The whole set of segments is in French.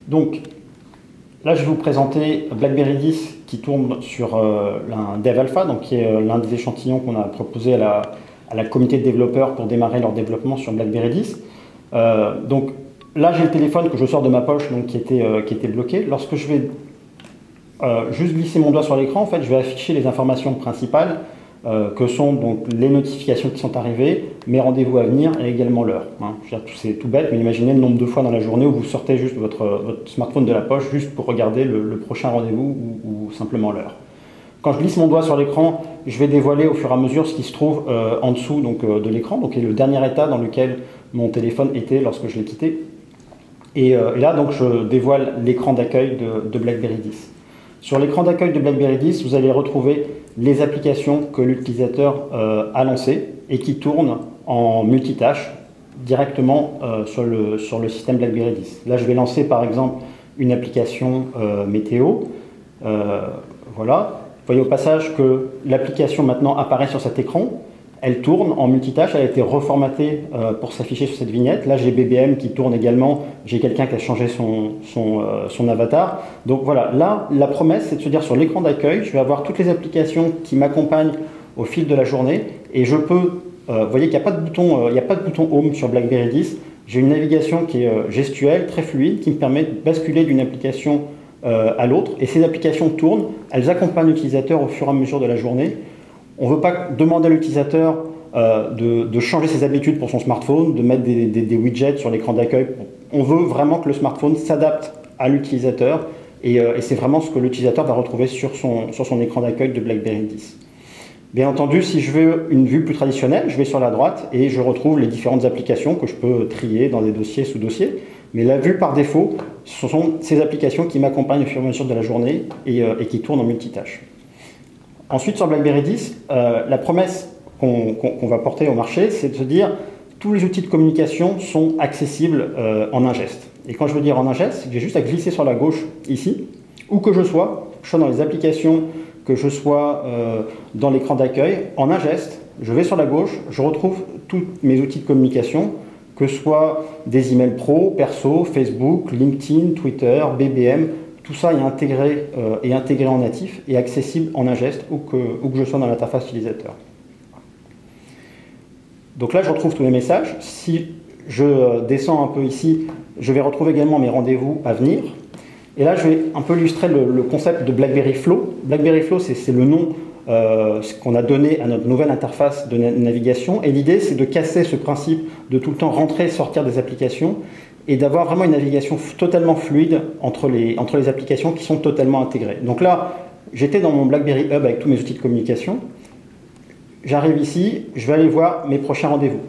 Donc là, je vais vous présenter BlackBerry 10 qui tourne sur un Dev Alpha, donc qui est l'un des échantillons qu'on a proposé à la communauté de développeurs pour démarrer leur développement sur BlackBerry 10. Donc là, j'ai le téléphone que je sors de ma poche, donc qui était bloqué. Lorsque je vais juste glisser mon doigt sur l'écran, en fait, je vais afficher les informations principales que sont donc les notifications qui sont arrivées, mes rendez-vous à venir et également l'heure. Hein. C'est tout bête, mais imaginez le nombre de fois dans la journée où vous sortez juste votre smartphone de la poche juste pour regarder le prochain rendez-vous ou simplement l'heure. Quand je glisse mon doigt sur l'écran, je vais dévoiler au fur et à mesure ce qui se trouve en dessous donc, de l'écran, donc le dernier état dans lequel mon téléphone était lorsque je l'ai quitté. Et là, donc, je dévoile l'écran d'accueil de BlackBerry 10. Sur l'écran d'accueil de BlackBerry 10, vous allez retrouver les applications que l'utilisateur a lancées et qui tournent en multitâche directement sur le système BlackBerry 10. Là, je vais lancer par exemple une application météo. Voilà. Vous voyez au passage que l'application maintenant apparaît sur cet écran. Elle tourne en multitâche, elle a été reformatée pour s'afficher sur cette vignette. Là, j'ai BBM qui tourne également, j'ai quelqu'un qui a changé son avatar. Donc voilà, là, la promesse, c'est de se dire sur l'écran d'accueil, je vais avoir toutes les applications qui m'accompagnent au fil de la journée et je peux, vous voyez qu'il n'y a pas de bouton Home sur BlackBerry 10. J'ai une navigation qui est gestuelle, très fluide, qui me permet de basculer d'une application à l'autre. Et ces applications tournent, elles accompagnent l'utilisateur au fur et à mesure de la journée. On ne veut pas demander à l'utilisateur de changer ses habitudes pour son smartphone, de mettre des widgets sur l'écran d'accueil. On veut vraiment que le smartphone s'adapte à l'utilisateur et c'est vraiment ce que l'utilisateur va retrouver sur son écran d'accueil de BlackBerry 10. Bien entendu, si je veux une vue plus traditionnelle, je vais sur la droite et je retrouve les différentes applications que je peux trier dans des dossiers, sous-dossiers. Mais la vue par défaut, ce sont ces applications qui m'accompagnent au fur et à mesure de la journée et qui tournent en multitâche. Ensuite, sur BlackBerry 10, la promesse qu'on va porter au marché, c'est de se dire tous les outils de communication sont accessibles en un geste. Et quand je veux dire en un geste, j'ai juste à glisser sur la gauche ici, où que je sois dans les applications, que je sois dans l'écran d'accueil, en un geste, je vais sur la gauche, je retrouve tous mes outils de communication, que ce soit des emails pro, perso, Facebook, LinkedIn, Twitter, BBM. Tout ça est intégré en natif et accessible en un geste où que je sois dans l'interface utilisateur. Donc là, je retrouve tous mes messages. Si je descends un peu ici, je vais retrouver également mes rendez-vous à venir. Et là, je vais un peu illustrer le concept de BlackBerry Flow. BlackBerry Flow, c'est le nom qu'on a donné à notre nouvelle interface de navigation. Et l'idée, c'est de casser ce principe de tout le temps rentrer et sortir des applications et d'avoir vraiment une navigation totalement fluide entre les applications qui sont totalement intégrées. Donc là, j'étais dans mon BlackBerry Hub avec tous mes outils de communication. J'arrive ici, je vais aller voir mes prochains rendez-vous.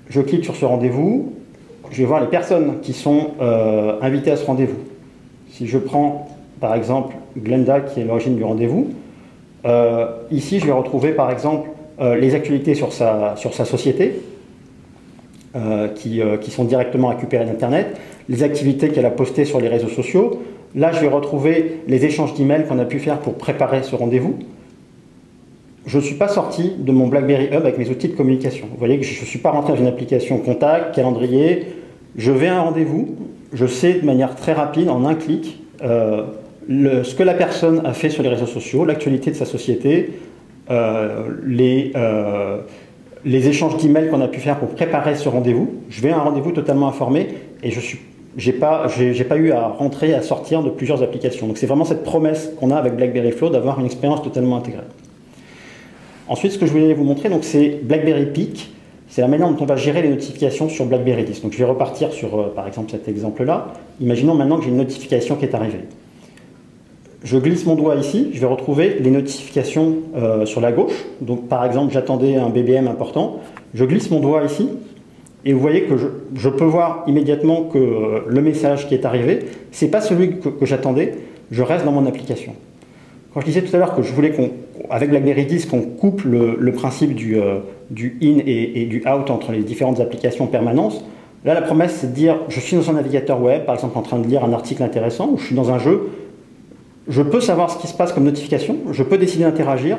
Je clique sur ce rendez-vous, je vais voir les personnes qui sont invitées à ce rendez-vous. Si je prends par exemple Glenda qui est l'origine du rendez-vous, ici je vais retrouver par exemple les actualités sur sa société, qui sont directement récupérées d'Internet, les activités qu'elle a postées sur les réseaux sociaux. Là, je vais retrouver les échanges d'emails qu'on a pu faire pour préparer ce rendez-vous. Je ne suis pas sorti de mon BlackBerry Hub avec mes outils de communication. Vous voyez que je ne suis pas rentré dans une application contact, calendrier. Je vais à un rendez-vous, je sais de manière très rapide, en un clic, ce que la personne a fait sur les réseaux sociaux, l'actualité de sa société, les échanges d'emails qu'on a pu faire pour préparer ce rendez-vous. Je vais à un rendez-vous totalement informé et je n'ai pas eu à rentrer, à sortir de plusieurs applications. Donc c'est vraiment cette promesse qu'on a avec BlackBerry Flow d'avoir une expérience totalement intégrée. Ensuite, ce que je voulais vous montrer, c'est BlackBerry Peak. C'est la manière dont on va gérer les notifications sur BlackBerry 10. Donc je vais repartir sur, par exemple, cet exemple-là. Imaginons maintenant que j'ai une notification qui est arrivée. Je glisse mon doigt ici, je vais retrouver les notifications sur la gauche. Donc par exemple, j'attendais un BBM important. Je glisse mon doigt ici et vous voyez que je peux voir immédiatement que le message qui est arrivé, ce n'est pas celui que j'attendais, je reste dans mon application. Quand je disais tout à l'heure que je voulais avec BlackBerry 10 qu'on coupe le principe du in et du out entre les différentes applications en permanence, là la promesse c'est de dire je suis dans un navigateur web, par exemple en train de lire un article intéressant, ou je suis dans un jeu, je peux savoir ce qui se passe comme notification, je peux décider d'interagir,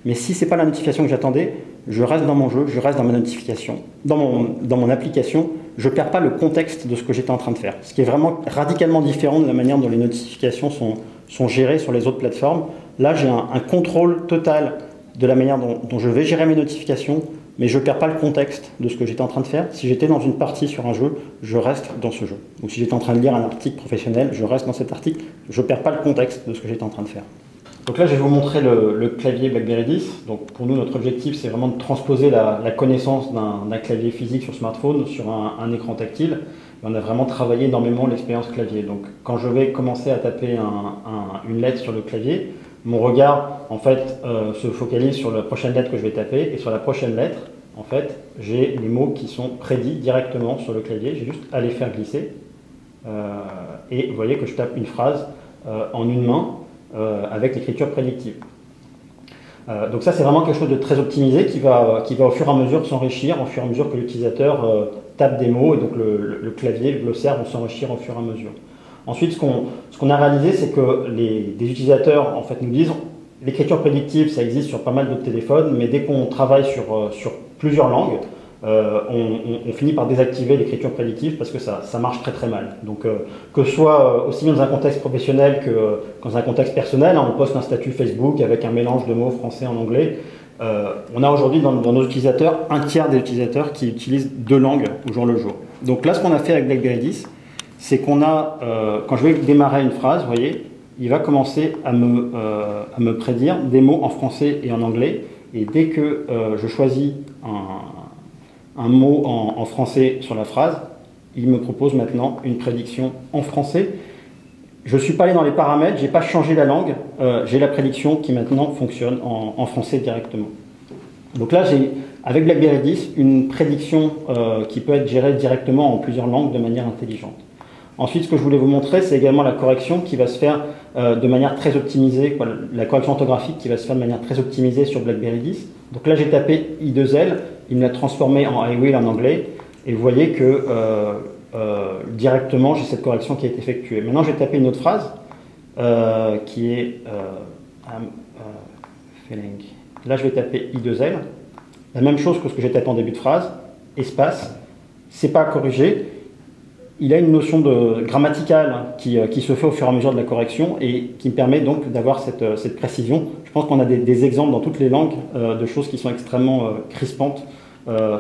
mais si ce n'est pas la notification que j'attendais, je reste dans mon jeu, je reste dans ma notification, dans mon application, je ne perds pas le contexte de ce que j'étais en train de faire. Ce qui est vraiment radicalement différent de la manière dont les notifications sont gérées sur les autres plateformes. Là, j'ai un contrôle total de la manière dont je vais gérer mes notifications, mais je ne perds pas le contexte de ce que j'étais en train de faire. Si j'étais dans une partie sur un jeu, je reste dans ce jeu. Donc si j'étais en train de lire un article professionnel, je reste dans cet article, je ne perds pas le contexte de ce que j'étais en train de faire. Donc là, je vais vous montrer le clavier BlackBerry 10. Donc pour nous, notre objectif, c'est vraiment de transposer la connaissance d'un clavier physique sur smartphone sur un écran tactile. Et on a vraiment travaillé énormément l'expérience clavier. Donc quand je vais commencer à taper une lettre sur le clavier, mon regard en fait se focalise sur la prochaine lettre que je vais taper, et sur la prochaine lettre, en fait, j'ai les mots qui sont prédits directement sur le clavier. J'ai juste à les faire glisser. Et vous voyez que je tape une phrase en une main avec l'écriture prédictive. Donc ça, c'est vraiment quelque chose de très optimisé qui va au fur et à mesure s'enrichir, au fur et à mesure que l'utilisateur tape des mots, et donc le clavier, le glossaire vont s'enrichir au fur et à mesure. Ensuite, ce qu'on a réalisé, c'est que des utilisateurs en fait, nous disent l'écriture prédictive, ça existe sur pas mal d'autres téléphones, mais dès qu'on travaille sur plusieurs langues, on finit par désactiver l'écriture prédictive parce que ça marche très très mal. Donc que ce soit aussi bien dans un contexte professionnel que dans un contexte personnel, on poste un statut Facebook avec un mélange de mots français en anglais. On a aujourd'hui dans nos utilisateurs, un tiers des utilisateurs qui utilisent deux langues au jour le jour. Donc là, ce qu'on a fait avec BlackBerry 10, c'est qu'on a, quand je vais démarrer une phrase, vous voyez, il va commencer à me prédire des mots en français et en anglais. Et dès que je choisis un mot en français sur la phrase, il me propose maintenant une prédiction en français. Je ne suis pas allé dans les paramètres, je n'ai pas changé la langue, j'ai la prédiction qui maintenant fonctionne en français directement. Donc là, j'ai, avec BlackBerry 10, une prédiction qui peut être gérée directement en plusieurs langues de manière intelligente. Ensuite, ce que je voulais vous montrer, c'est également la correction qui va se faire de manière très optimisée, la correction orthographique qui va se faire de manière très optimisée sur BlackBerry 10. Donc là, j'ai tapé I2L, il me l'a transformé en I will en anglais, et vous voyez que directement, j'ai cette correction qui a été effectuée. Maintenant, je vais taper une autre phrase qui est I'm feeling. Là, je vais taper I2L, la même chose que ce que j'ai tapé en début de phrase, espace, c'est pas corrigé. Il a une notion grammaticale qui se fait au fur et à mesure de la correction et qui me permet donc d'avoir cette précision. Je pense qu'on a des exemples dans toutes les langues de choses qui sont extrêmement crispantes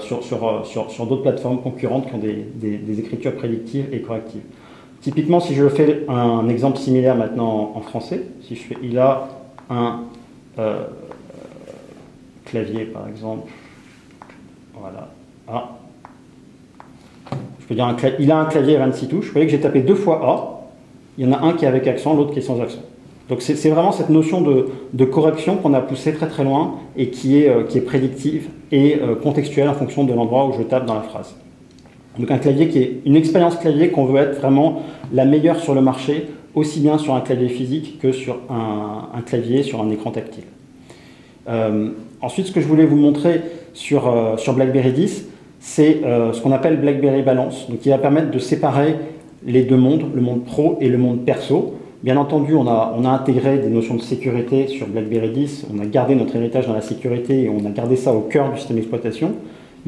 sur d'autres plateformes concurrentes qui ont des écritures prédictives et correctives. Typiquement, si je fais un exemple similaire maintenant en français, si je fais il a un clavier par exemple, voilà, je peux dire il a un clavier à 26 touches. Vous voyez que j'ai tapé deux fois A. Il y en a un qui est avec accent, l'autre qui est sans accent. Donc c'est vraiment cette notion de correction qu'on a poussée très très loin et qui est prédictive et contextuelle en fonction de l'endroit où je tape dans la phrase. Donc un clavier qui est une expérience clavier qu'on veut être vraiment la meilleure sur le marché, aussi bien sur un clavier physique que sur un clavier sur un écran tactile. Ensuite, ce que je voulais vous montrer sur BlackBerry 10, c'est ce qu'on appelle BlackBerry Balance, donc qui va permettre de séparer les deux mondes, le monde pro et le monde perso. Bien entendu, on a intégré des notions de sécurité sur BlackBerry 10, on a gardé notre héritage dans la sécurité et on a gardé ça au cœur du système d'exploitation.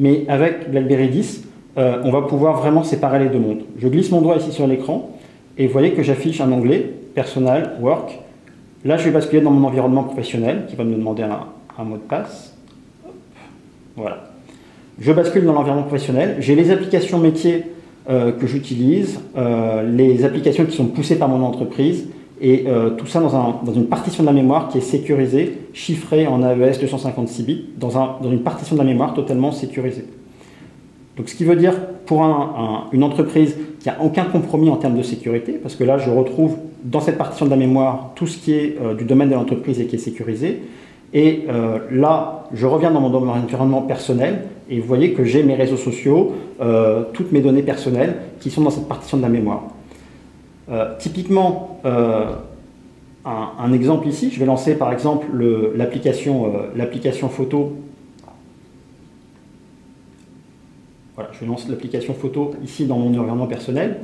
Mais avec BlackBerry 10, on va pouvoir vraiment séparer les deux mondes. Je glisse mon doigt ici sur l'écran et vous voyez que j'affiche un onglet, Personal, Work. Là, je vais basculer dans mon environnement professionnel qui va me demander un mot de passe. Hop. Voilà. Je bascule dans l'environnement professionnel. J'ai les applications métiers que j'utilise, les applications qui sont poussées par mon entreprise, et tout ça dans une partition de la mémoire qui est sécurisée, chiffrée en AES 256 bits, dans une partition de la mémoire totalement sécurisée. Donc ce qui veut dire pour une entreprise qu'il n'y a aucun compromis en termes de sécurité, parce que là je retrouve dans cette partition de la mémoire tout ce qui est du domaine de l'entreprise et qui est sécurisé. Et là, je reviens dans mon environnement personnel et vous voyez que j'ai mes réseaux sociaux, toutes mes données personnelles qui sont dans cette partition de la mémoire. Typiquement, un exemple ici, je vais lancer par exemple l'application photo. Voilà, je vais lancer l'application photo ici dans mon environnement personnel.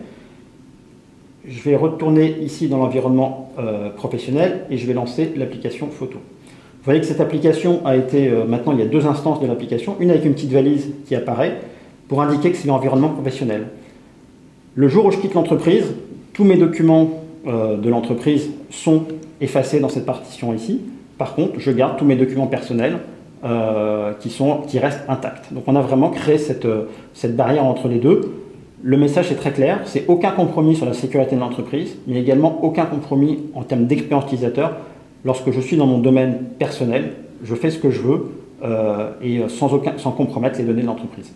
Je vais retourner ici dans l'environnement professionnel et je vais lancer l'application photo. voyez que cette application a été, maintenant il y a 2 instances de l'application, une avec une petite valise qui apparaît pour indiquer que c'est l'environnement professionnel. Le jour où je quitte l'entreprise, tous mes documents de l'entreprise sont effacés dans cette partition ici. Par contre, je garde tous mes documents personnels qui restent intacts. Donc on a vraiment créé cette barrière entre les deux. Le message est très clair, c'est aucun compromis sur la sécurité de l'entreprise, mais également aucun compromis en termes d'expérience utilisateur. Lorsque je suis dans mon domaine personnel, je fais ce que je veux et sans compromettre les données de l'entreprise.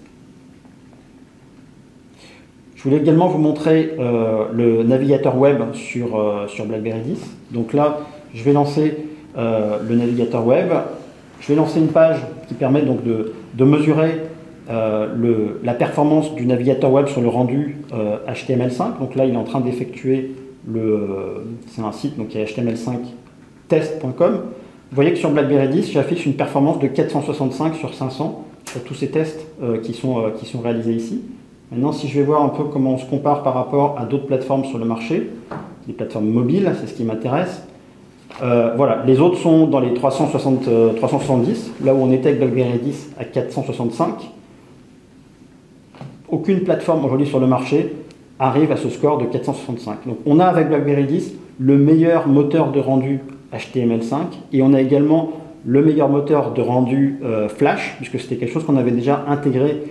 Je voulais également vous montrer le navigateur web sur BlackBerry 10. Donc là, je vais lancer le navigateur web. Je vais lancer une page qui permet donc de mesurer la performance du navigateur web sur le rendu HTML5. Donc là, il est en train d'effectuer c'est un site donc qui est html5test.com. Vous voyez que sur BlackBerry 10, j'affiche une performance de 465 sur 500 sur tous ces tests qui sont réalisés ici. Maintenant, si je vais voir un peu comment on se compare par rapport à d'autres plateformes sur le marché, les plateformes mobiles, c'est ce qui m'intéresse. Voilà, les autres sont dans les 370, là où on était avec BlackBerry 10 à 465. Aucune plateforme aujourd'hui sur le marché arrive à ce score de 465. Donc on a avec BlackBerry 10 le meilleur moteur de rendu HTML5 et on a également le meilleur moteur de rendu Flash, puisque c'était quelque chose qu'on avait déjà intégré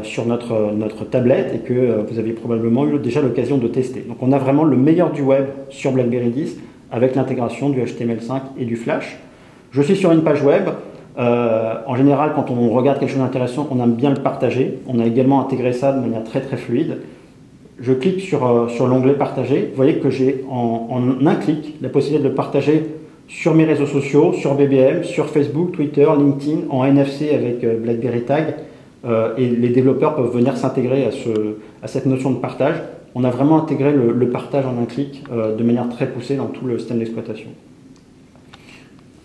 sur notre tablette et que vous aviez probablement eu déjà l'occasion de tester. Donc on a vraiment le meilleur du web sur BlackBerry 10 avec l'intégration du HTML5 et du Flash. Je suis sur une page web. En général, quand on regarde quelque chose d'intéressant, on aime bien le partager. On a également intégré ça de manière très fluide. Je clique sur l'onglet partager. Vous voyez que j'ai en un clic la possibilité de le partager sur mes réseaux sociaux, sur BBM, sur Facebook, Twitter, LinkedIn, en NFC avec BlackBerry Tag. Et les développeurs peuvent venir s'intégrer à cette notion de partage. On a vraiment intégré le partage en un clic de manière très poussée dans tout le système d'exploitation.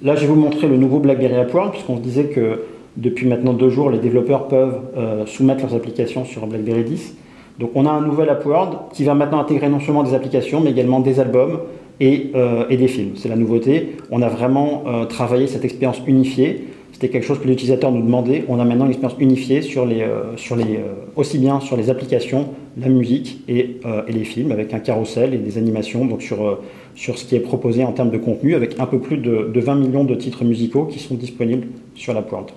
Là, je vais vous montrer le nouveau BlackBerry App World, puisqu'on se disait que depuis maintenant 2 jours, les développeurs peuvent soumettre leurs applications sur BlackBerry 10. Donc on a un nouvel App World qui va maintenant intégrer non seulement des applications, mais également des albums et des films. C'est la nouveauté. On a vraiment travaillé cette expérience unifiée. C'était quelque chose que l'utilisateur nous demandait. On a maintenant une expérience unifiée aussi bien sur les applications, la musique et les films, avec un carrousel et des animations donc sur ce qui est proposé en termes de contenu, avec un peu plus de 20 millions de titres musicaux qui sont disponibles sur l'App World.